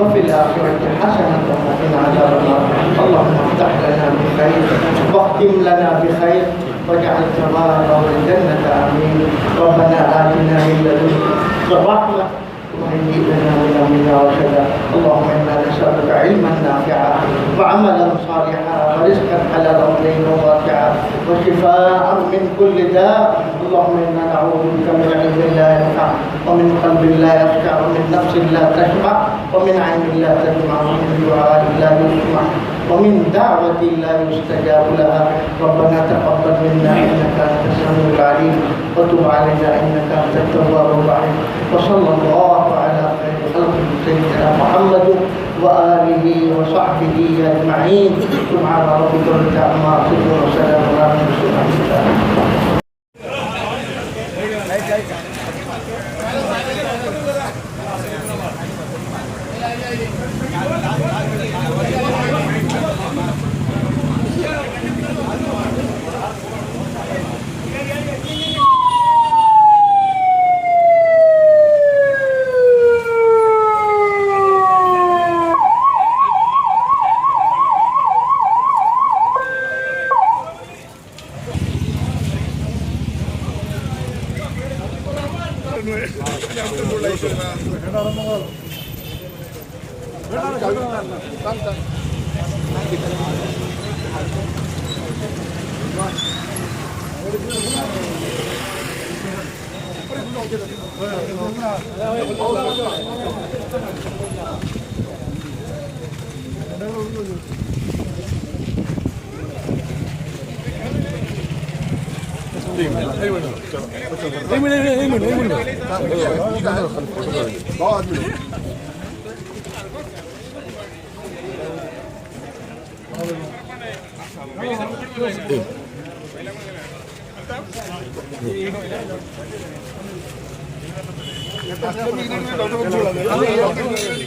وفي الآخرة حسنة وقنا عذاب النار اللهم افتح لنا بخير واختم لنا بخير واجعل ثوابه الجنة آمين ربنا آتنا من لدنك الرحمة وهيئ لنا من أمرنا رشدا اللهم إنا نسألك علما نافعا وعملا صالحا ورزقا حلالا طيبا واسعا وشفاء من كل داء اللهم إنا نعوذ بك من علم لا ينفع ومن قلب لا يخشع ومن نفس لا تشبع ومن عين لا تدمع ومن دعاء لا يسمع ومن دعوة لا يستجاب لها ربنا تقبل منا إنك أنت السميع العليم وتب علينا إنك أنت التواب الرحيم وصلى الله على خير خلقه سيدنا محمد وآله وصحبه أجمعين سبحان ربك رب العزة عما يصفون وسلام على المرسلين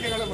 Gracias.